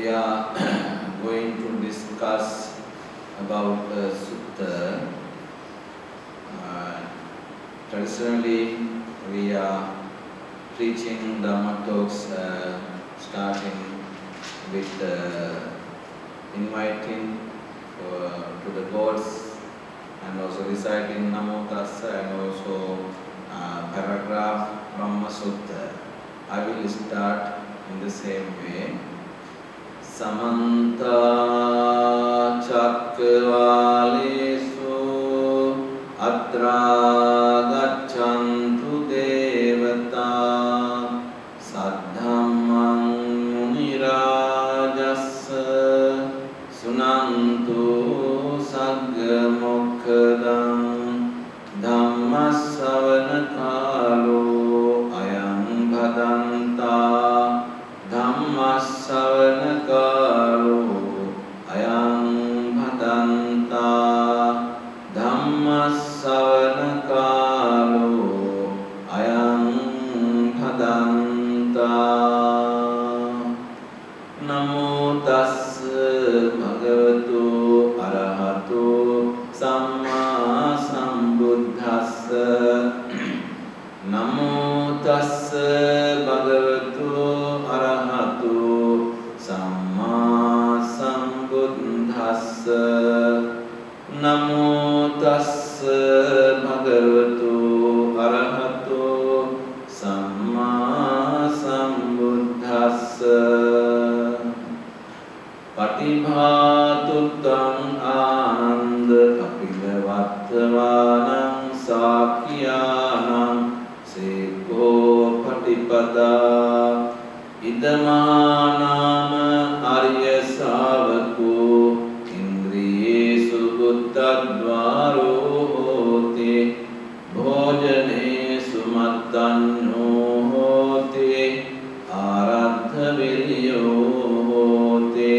we are going to discuss about the sutta. Traditionally, we are preaching Dhamma talks, starting with inviting to the gods and also reciting Namo Tassa and also paragraph Brahma Sutta. I will start in the same way. Samanta Chakravalesu Atra Gachantu Devata Saddhammang Munirajassa Sunantu Sagga Mokkadam Dhammasavana Kalo Ayam Bhadanta Dhammasavana Kalo Ayam Bhadanta Dhammasavana Kalo Ayam Bhadanta Namo Tassa Bhagavato Arahato Samma Sambuddhassa Namo Tassa Bhagavato Arahato Samma Sambuddhassa Namo Tassa Bhagavato Arahato Samma Sambuddhassa Patibhatuttam Ananda Kapilavattvanam Sakyanam Seko Patipada Idamanama Arya Savako Indriyesu Buddhadvaro Hote Bhojanesu Mattanyo Hote Aradha Viryo Hote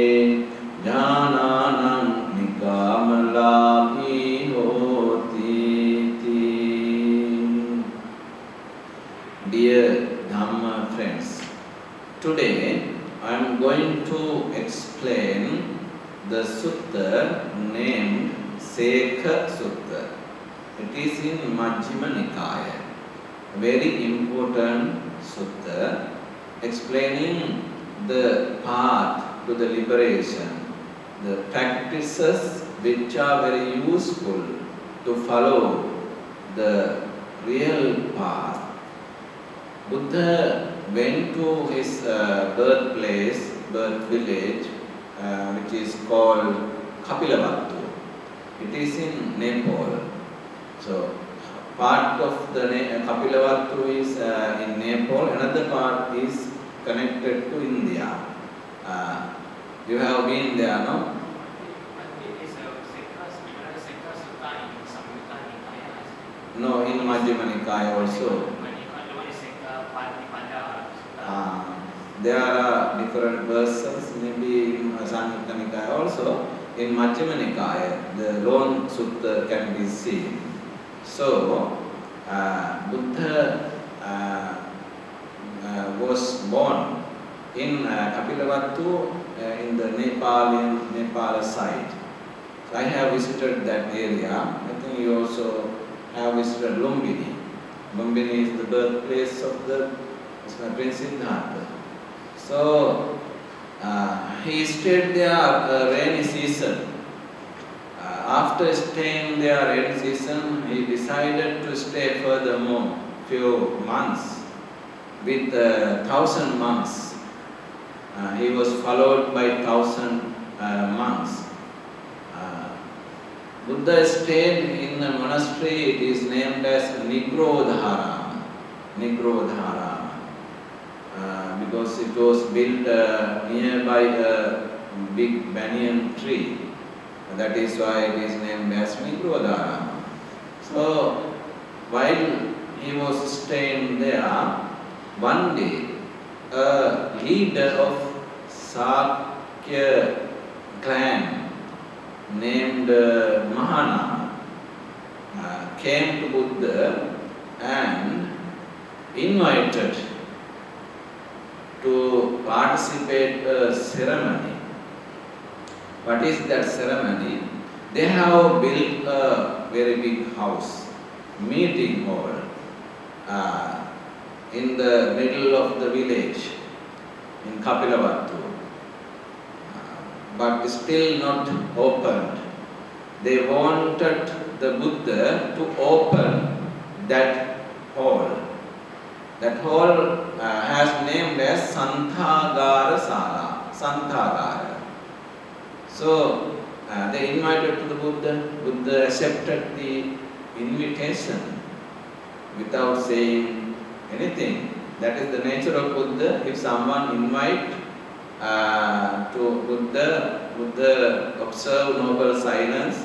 Jnananam Nikamalabhi Hoti. Dear Dhamma friends, today I am going to explain the sutta named Sekha Sutta. It is in Majjhima Nikaya, a very important sutta explaining the path to the liberation, the practices which are very useful to follow the real path. Buddha went to his birthplace, birth village, which is called Kapilavatthu. It is in Nepal. So, part of the Kapilavatthu is in Nepal, another part is connected to India. You have been there, no? No, in Majjhima Nikaya also. There are different versions, maybe in Samyutta Nikaya also. In Majjhima Nikaya, the lone sutta can be seen. So, Buddha was born in Kapilavatthu in the Nepal side. So I have visited that area. I think you also have visited Lumbini. Lumbini is the birthplace of the Prince Siddhartha. So he stayed there rainy season. After staying there rainy season, he decided to stay furthermore few months with 1,000 monks. He was followed by 1,000 monks. Buddha stayed in a monastery. It is named as Nigrodhara. Because it was built nearby a big banyan tree. That is why it is named as Nigrodhara. So, while he was staying there, one day a leader of Sakya clan named Mahana came to Buddha and invited to participate a ceremony What is that ceremony? They have built a very big house, meeting hall, in the middle of the village in Kapilavattu, but still not opened. They wanted the Buddha to open that hall. That hall has named as Santhagara Sala, Santhagara. So they invited to the Buddha. Buddha accepted the invitation without saying anything. That is the nature of Buddha. If someone invite to Buddha, Buddha observe noble silence,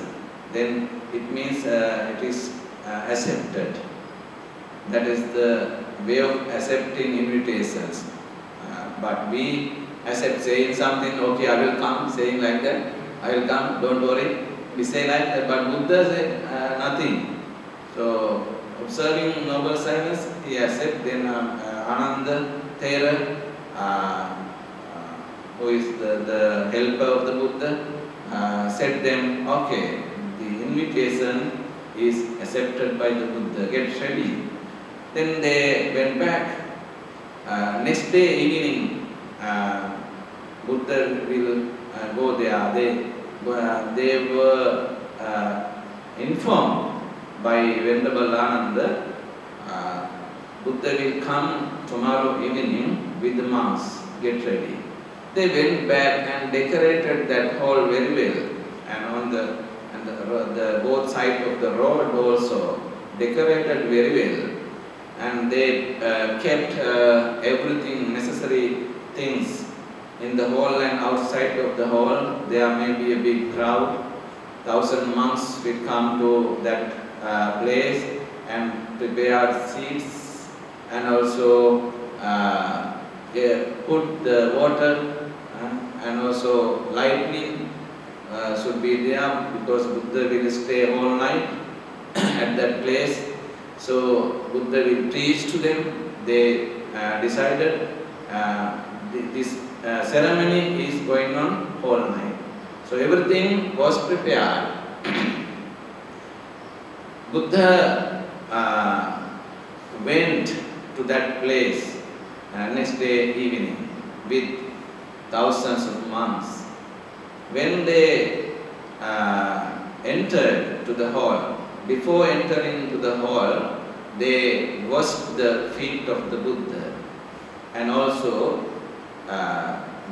then it means it is accepted. That is the way of accepting invitations. But we accept saying something, okay, I will come, saying like that, I will come, don't worry. We say like that, but Buddha said nothing. So, observing noble silence, he accepted. Then Ananda Thera, who is the helper of the Buddha, said them, okay, the invitation is accepted by the Buddha, get ready. Then they went back. Next day evening, Buddha will go there. They were informed by Venerable Ananda, Buddha will come tomorrow evening with the monks, get ready. They went back and decorated that hall very well, and on the both sides of the road also decorated very well. And they kept everything, necessary things in the hall and outside of the hall. There may be a big crowd. 1,000 monks will come to that place and prepare seats, and also put the water and also lightning should be there, because Buddha will stay all night at that place. So Buddha will preach to them. They decided this ceremony is going on all night. So everything was prepared. Buddha went to that place next day evening with thousands of monks. When they entered to the hall, before entering to the hall, they washed the feet of the Buddha, and also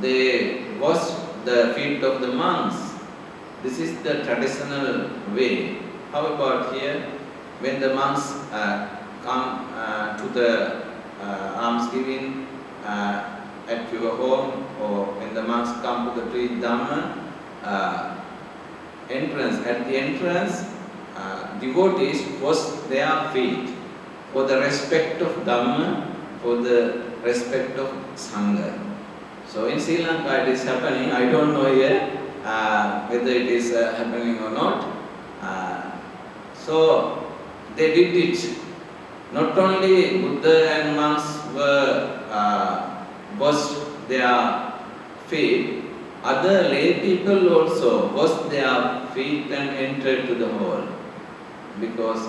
they washed the feet of the monks. This is the traditional way. How about here? When the monks come to the almsgiving at your home, or when the monks come to the tree Dhamma entrance, at the entrance, devotees wash their feet for the respect of Dhamma, for the respect of Sangha. So in Sri Lanka it is happening. I don't know here whether it is happening or not. So they did it. Not only Buddha and monks were washed their feet, other lay people also washed their feet and entered to the hall, because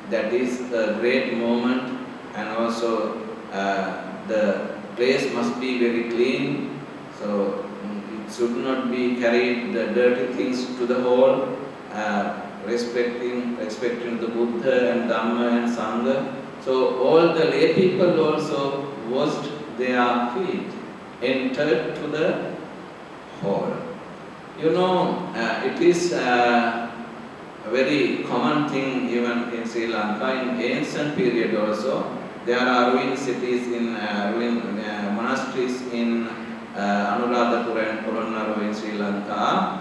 that is a great moment, and also the place must be very clean, so it should not be carried the dirty things to the hall, respecting the Buddha and Dhamma and Sangha. So all the lay people also washed their feet, entered to the hall. You know, it is a very common thing even in Sri Lanka. In ancient period also, there are ruined cities in ruined monasteries in Anuradhapura and Polonnaruwa in Sri Lanka.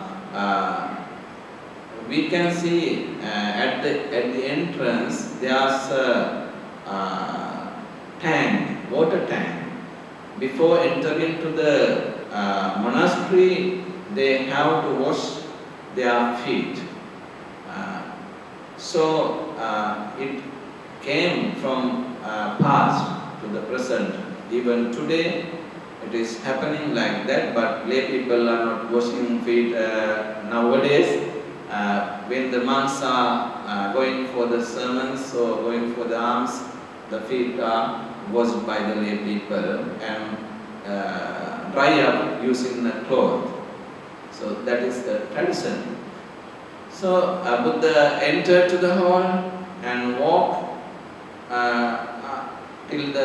We can see at the entrance there's a tank, water tank. Before entering to the monastery, they have to wash their feet. So it came from past to the present. Even today, it is happening like that, but lay people are not washing feet nowadays. When the monks are going for the sermons or going for the alms, the feet are washed by the lay people and dry up using a cloth. So that is the tradition. So Buddha entered to the hall and walked till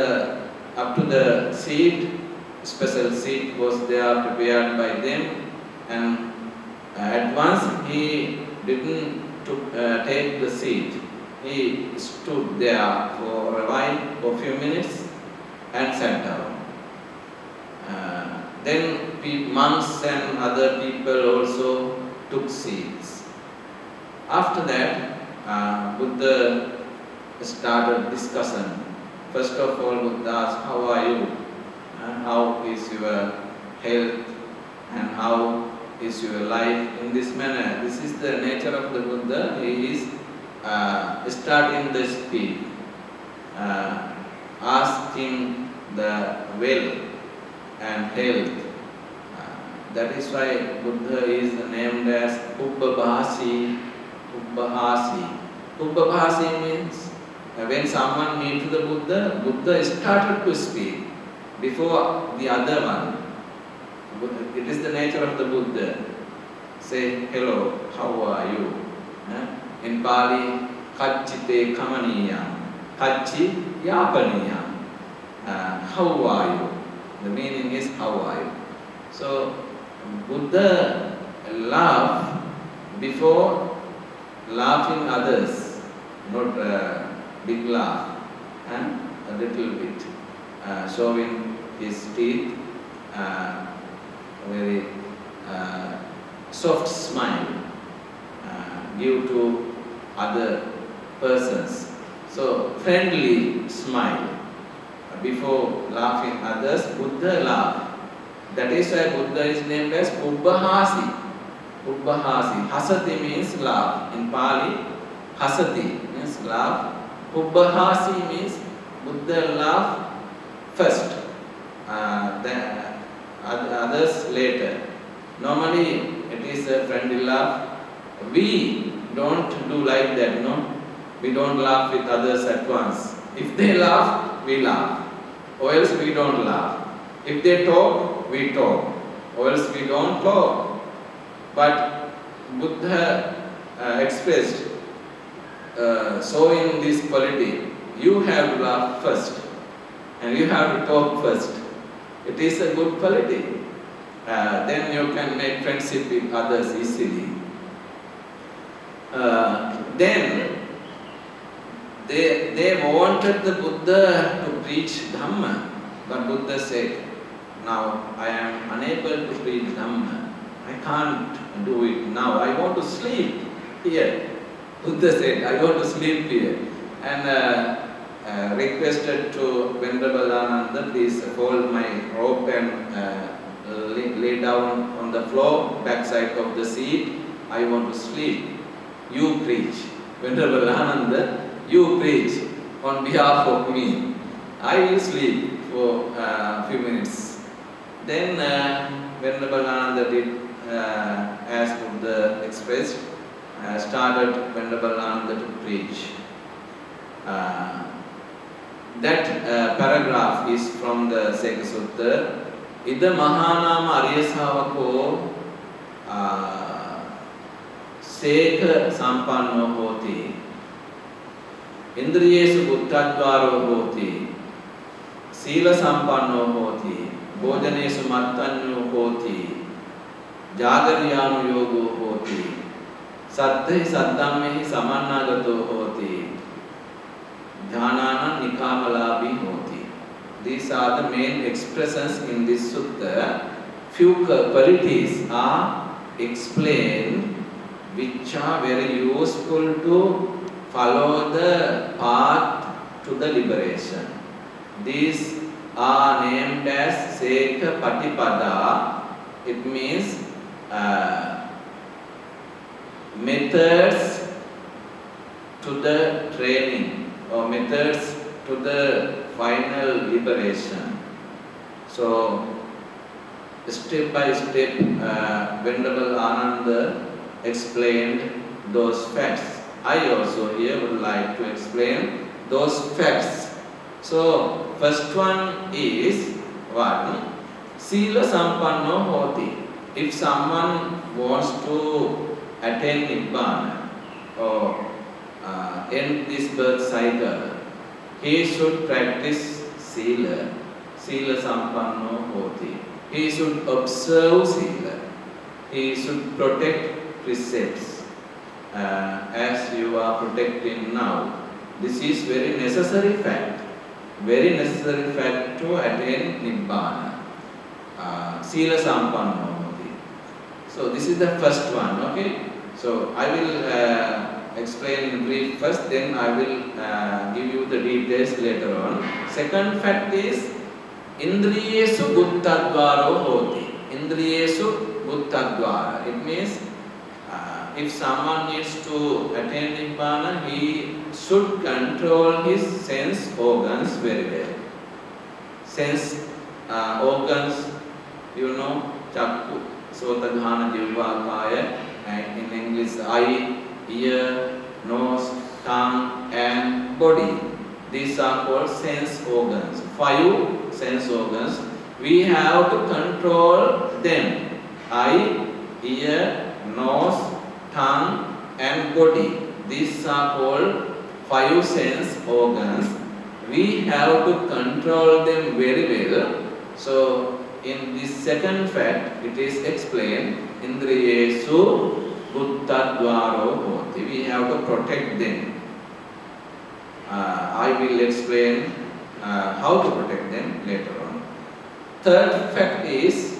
up to the seat. Special seat was there prepared by them, and at once he didn't take the seat. He stood there for a while, for a few minutes, and sat down. Then monks and other people also took seats. After that, Buddha started discussion. First of all, Buddha asked, "How are you? How is your health? And how is your life?" In this manner, this is the nature of the Buddha. He is starting the speech, asking the well and health. That is why Buddha is named as Ubbabhasi. Ubbahasi. Ubbabhasi means when someone meets the Buddha, Buddha started to speak before the other one. It is the nature of the Buddha. Say, "Hello, how are you?" In Pali, Kachite Kamaniyam. Kachi Yapaniyam. How are you? The meaning is, how are you? So, Buddha laughed before laughing others, not a big laugh, a little bit, showing his teeth, very soft smile, give to other persons. So, friendly smile. Before laughing others, Buddha laughed. That is why Buddha is named as Ubbahasi. Ubbahasi. Hasati means laugh. In Pali, Hasati means laugh. Ubbahasi means Buddha laughed first, then others later. Normally, it is a friendly laugh. We don't do like that, no? We don't laugh with others at once. If they laugh, we laugh. Or else we don't laugh. If they talk, we talk. Or else we don't talk. But Buddha expressed, showing this quality, you have to laugh first. And you have to talk first. It is a good quality. Then you can make friendship with others easily. Then they wanted the Buddha to preach Dhamma, but Buddha said, "Now I am unable to preach Dhamma. I can't do it now. I want to sleep here." Buddha said, "I want to sleep here." And requested to Venerable Ananda, "Please fold my robe and lay down on the floor, backside of the seat. I want to sleep. You preach." Venerable Ananda, "You preach on behalf of me. I will sleep for a few minutes." Then Venerable Ananda did as Buddha expressed, started Venerable Ananda to preach. That paragraph is from the Seka Sutta. Ida Mahanama Arya Savako Seka Sampanno Hoti Indriyesu Buddhadvaro Hoti Sila Sampanno Hoti Bhojanesu Mattanyo Hoti Jagaryanu Yogo Hoti Saddhi Saddhammehi Samannagato Hoti Dhyanana Nikamalabi Hoti. These are the main expressions in this sutta. Few qualities are explained which are very useful to follow the path to the liberation. These are named as Seka Patipada. It means methods to the training or methods to the final liberation. So, step by step, Venerable Ananda explained those facts. I also here would like to explain those facts. So, first one is one, Sila Sampanno Hoti. If someone wants to attain Nibbana or end this birth cycle, he should practice Sila. Sila Sampanno Hoti. He should observe Sila. He should protect precepts as you are protecting now. This is very necessary fact. Very necessary fact to attain Nibbana. Sila Sampanno Hoti. So this is the first one, okay? So I will explain in brief first, then I will give you the details later on. Second fact is Indriyesu Guttadvaro Hoti. Indriyesu Guttadvara. It means if someone needs to attain Nibbana, he should control his sense organs very well. Sense organs, you know, Chakku, Sota, Ghana, Jivva, Kaya, and in English, eye, ear, nose, tongue, and body. These are called sense organs. 5 sense organs. We have to control them. Eye, ear, nose, tongue, and body. These are called 5 sense organs. We have to control them very well. So, in this second fact, it is explained, Indriyesu Guttadvaro Hoti. We have to protect them. I will explain how to protect them later on. Third fact is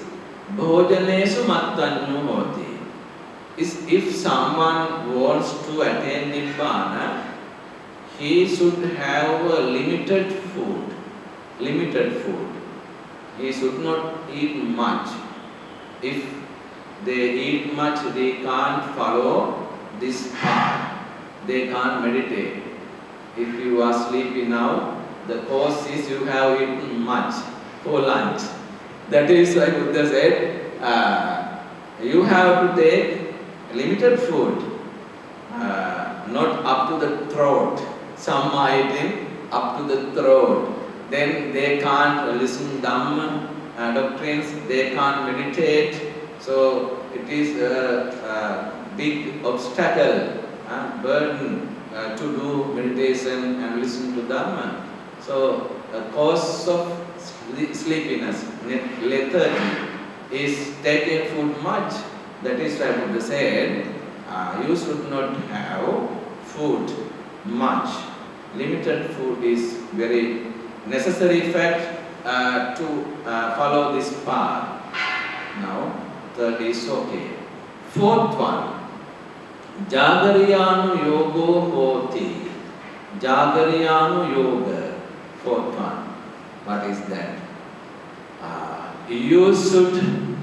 Bhojanesu Mattanyu Hoti. If someone wants to attain Nibbana, he should have a limited food. Limited food. He should not eat much. If they eat much, they can't follow this path. They can't meditate. If you are sleepy now, the cause is you have eaten much for lunch. That is why Buddha said, you have to take limited food, not up to the throat. Some are eating up to the throat. Then they can't listen Dhamma doctrines, they can't meditate. So it is a big obstacle, burden to do meditation and listen to Dhamma. So the cause of sleepiness, lethargy, is taking food much. That is why Buddha said, you should not have food much. Limited food is very necessary fact to follow this path. Now, third is okay. Fourth one, Jagariyanu Yogo Hoti. Jagariyanu Yoga. Fourth one. What is that? You should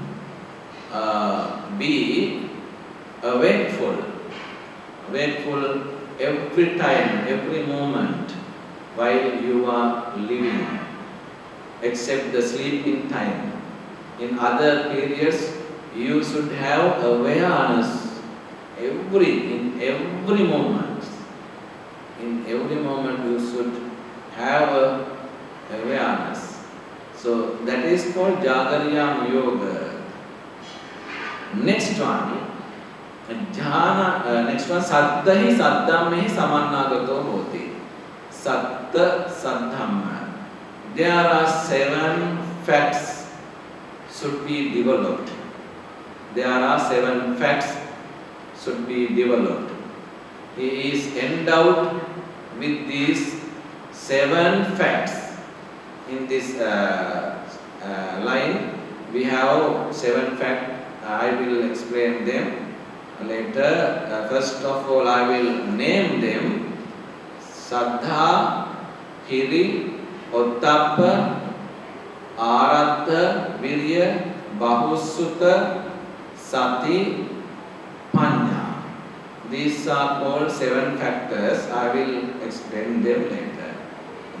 be wakeful every time, every moment while you are living, except the sleeping time. In other periods, you should have awareness in every moment. In every moment, you should have awareness. So that is called Jagariyam Yoga. Next one, next one, Saddhahi Saddhammehi Samannagato Hoti. Saddha Saddhamma. There are 7 facts should be developed. There are 7 facts should be developed. He is endowed with these 7 facts. In this line, we have 7 facts. I will explain them later. First of all, I will name them. Saddha, Hiri, Ottappa, Aratta, Virya, Bahusutta, Sati, Panya. These are called 7 factors. I will explain them later.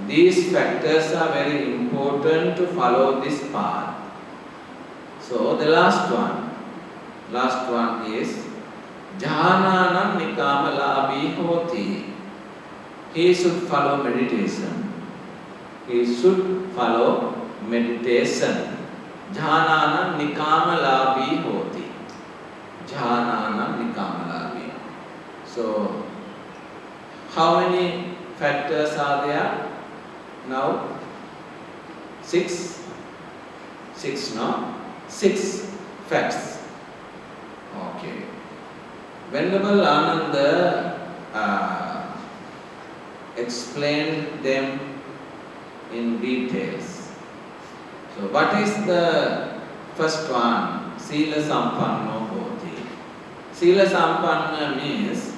These factors are very important to follow this path. So the last one is Jhananam Nikamalabhi Hoti. He should follow meditation. He should follow meditation. Jhananam Nikamalabhi Hoti. Jhananam Nikamalabhi. So, how many factors are there now? 6? 6, no? 6 facts. Okay. Venerable Ananda explained them in details. So, what is the first one? Sila Sampanno Hoti. Sila Sampanna means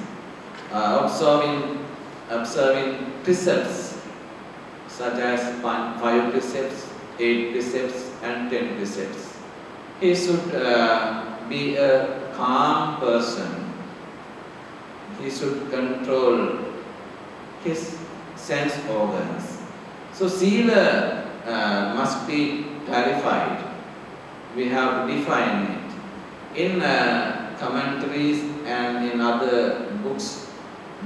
observing precepts such as 5 precepts, 8 precepts, and 10 precepts. He should be a calm person. He should control his sense organs. So Sila must be clarified. We have to define it. In commentaries and in other books,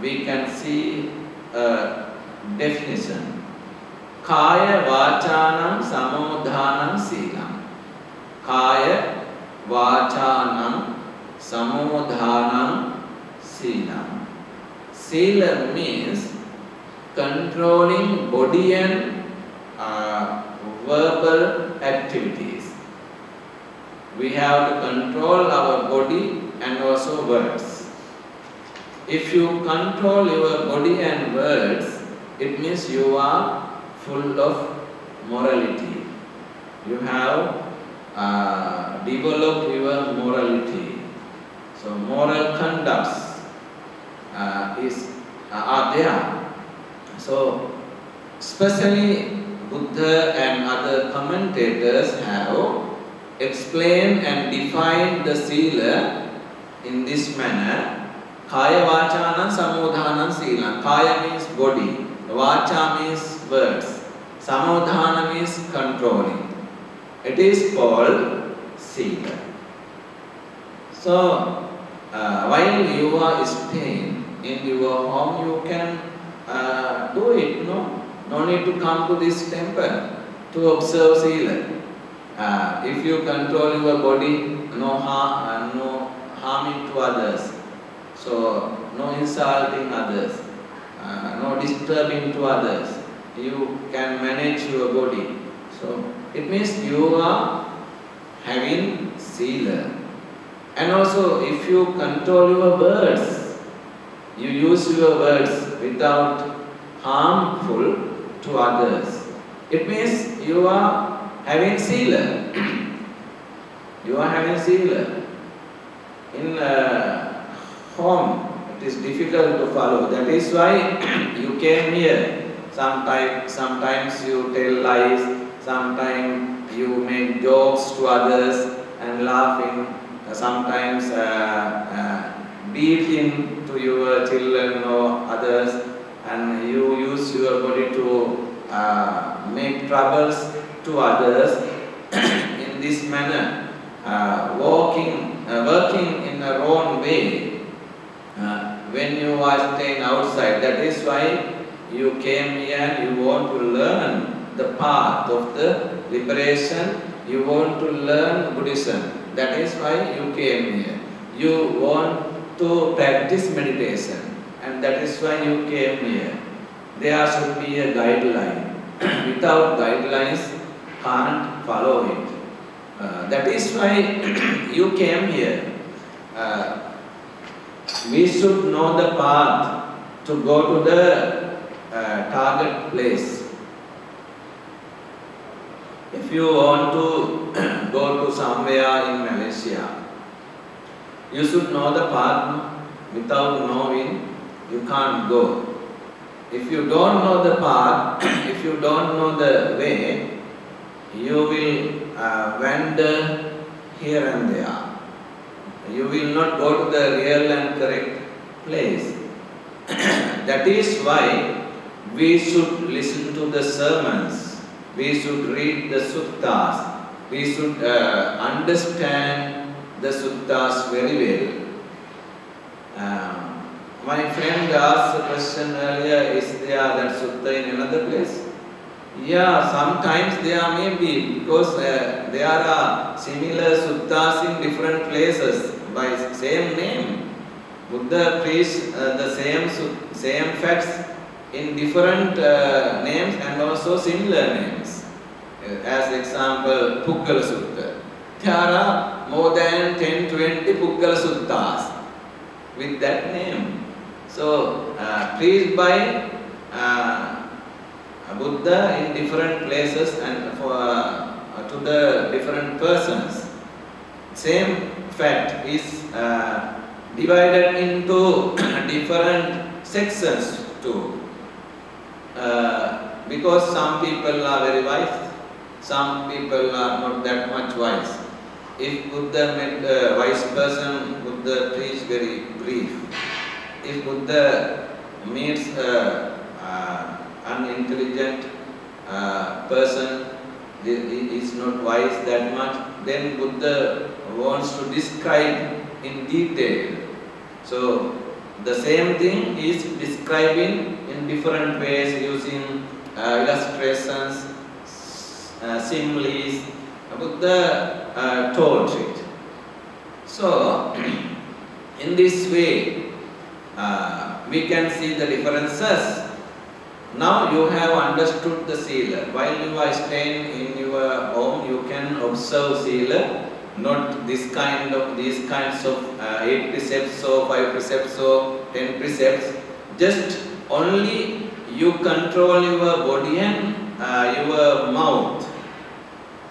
we can see a definition. Kaya vachanam samodhanam silam. Kaya vachanam samodhanam silam. Sila means controlling body and verbal activities. We have to control our body and also words. If you control your body and words, it means you are full of morality. You have developed your morality. So moral conducts are there. So especially Buddha and other commentators have explained and defined the sila in this manner. Kaya vachana samodhana sila. Kaya means body. Vacha means words. Samodhana means controlling. It is called sila. So, while you are staying in your home, you can do it. No need to come to this temple to observe sila. If you control your body, no harming to others. So, no insulting others, no disturbing to others. You can manage your body. So, it means you are having sila. And also, if you control your words, you use your words without harmful to others. It means you are having sila. You are having sila. In home, it is difficult to follow. That is why you came here. Sometimes you tell lies, sometimes you make jokes to others and laughing, sometimes beating to your children or others, and you use your body to make troubles to others. In this manner, working in a wrong way, when you are staying outside. That is why you came here and you want to learn the path of the liberation. You want to learn Buddhism. That is why you came here. You want to practice meditation, and that is why you came here. There should be a guideline. Without guidelines, can't follow it. That is why you came here. We should know the path to go to the target place. If you want to go to somewhere in Malaysia, you should know the path. Without knowing, you can't go. If you don't know the path, if you don't know the way, you will wander here and there. You will not go to the real and correct place. That is why we should listen to the sermons. We should read the suttas. we should understand the suttas very well. My friend asked a question earlier, is there that sutta in another place? Yeah, sometimes there may be, because there are similar suttas in different places by same name. Buddha preached the same facts in different names and also similar names. As example, Puggala Sutta. There are more than 10-20 Puggala Suttas with that name. So, preached by Buddha in different places and to the different persons. Same fact is divided into different sections too. Because some people are very wise, some people are not that much wise. If Buddha met a wise person, Buddha preached very brief. If Buddha meets unintelligent person, is not wise that much, then Buddha wants to describe in detail. So the same thing is describing in different ways using illustrations, similes. Buddha told it. So in this way we can see the differences. Now you have understood the sila. While you are staying in your home, you can observe sila, not these kinds of 8 precepts or 5 precepts or 10 precepts. Just only you control your body and your mouth.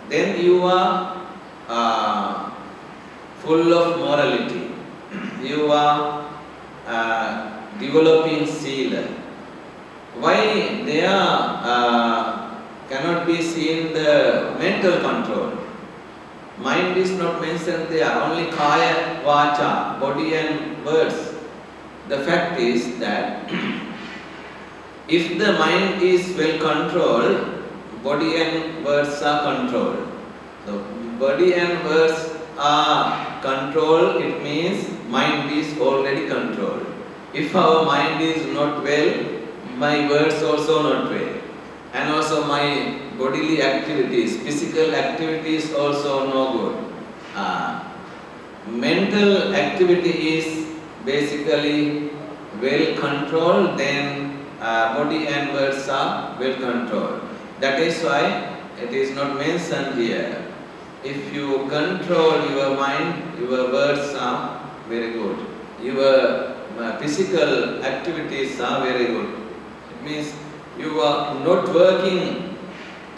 Then you are full of morality. You are developing sila. Why there cannot be seen the mental control? Mind is not mentioned there, only kaya, vacha, body and words. The fact is that if the mind is well controlled, body and words are controlled. So body and words are controlled, it means mind is already controlled. If our mind is not well, my words also not well. And also my bodily activities, physical activities also no good. Mental activity is basically well controlled, then body and words are well controlled. That is why it is not mentioned here. If you control your mind, your words are very good. Your physical activities are very good. It means you are not working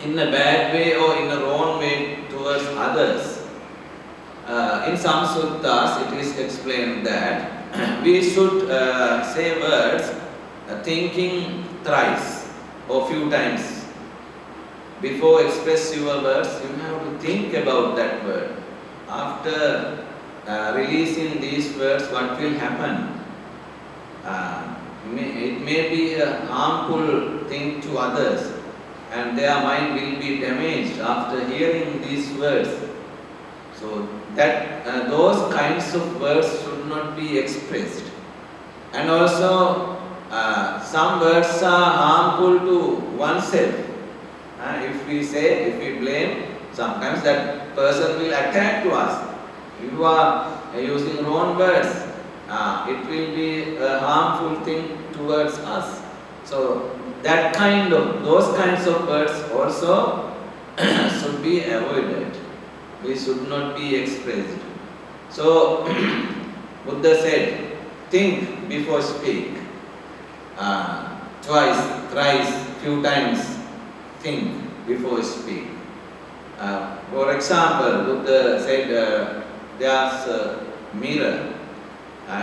in a bad way or in a wrong way towards others. In some suttas it is explained that we should say words thinking thrice or few times. Before express your words, you have to think about that word. After releasing these words, what will happen? It may be a harmful thing to others, and their mind will be damaged after hearing these words. So that those kinds of words should not be expressed. And also some words are harmful to oneself. If we blame, sometimes that person will attack to us. If you are using wrong words, it will be a harmful thing towards us. So those kinds of words also should be avoided. We should not be expressed. So Buddha said, think before speak. Twice, thrice, few times, think before speak. For example, Buddha said there's a mirror.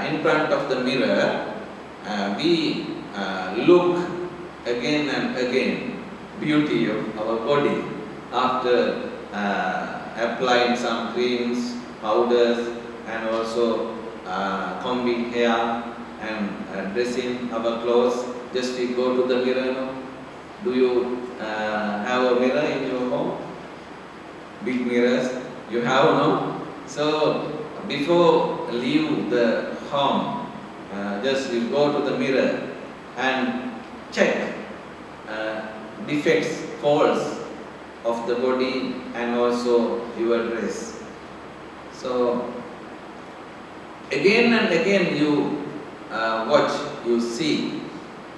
In front of the mirror, we look again and again beauty of our body after applying some creams, powders, and also combing hair and dressing our clothes. Just we go to the mirror. Do you have a mirror in your home? big mirrors. You have no. So before leave the home, just you go to the mirror and check defects, faults of the body and also your dress. So again and again you watch, you see,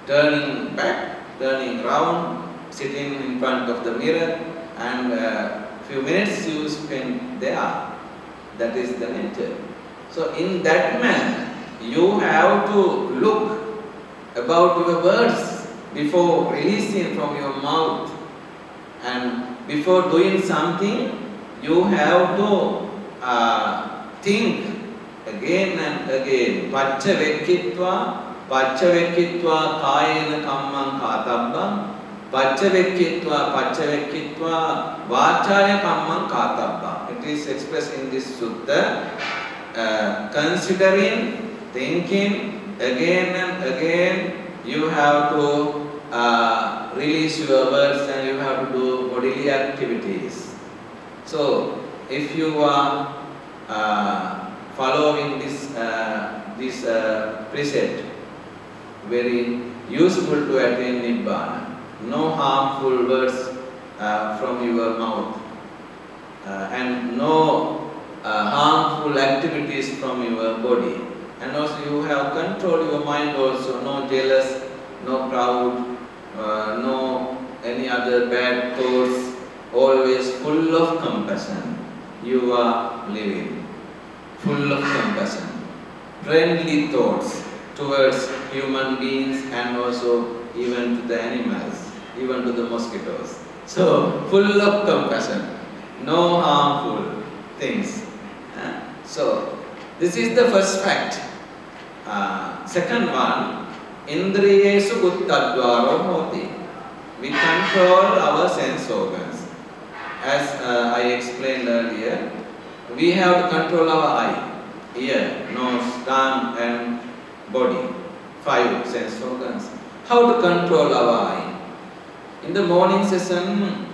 turning back, turning round, sitting in front of the mirror, and few minutes you spend there. That is the nature. So in that manner, you have to look about your words before releasing from your mouth, and before doing something, you have to think again and again. Paccha vekkitva kayena kammam katabbam. Paccha vekkitva vachaya kammam katabbam. It is expressed in this sutta. Considering, thinking again and again, you have to release your words and you have to do bodily activities. So, if you are following this precept, very useful to attain Nibbana. No harmful words from your mouth and no harmful activities from your body. And also you have control your mind also, no jealous, no proud, no any other bad thoughts, always full of compassion. You are living, full of compassion, friendly thoughts towards human beings and also even to the animals, even to the mosquitoes. So, full of compassion, no harmful things. So, this is the first fact. Second one, Indriyesu Buddhadvaro Hoti. We control our sense organs. As I explained earlier, we have to control our eye, ear, nose, tongue and body. 5 sense organs. How to control our eye? In the morning session,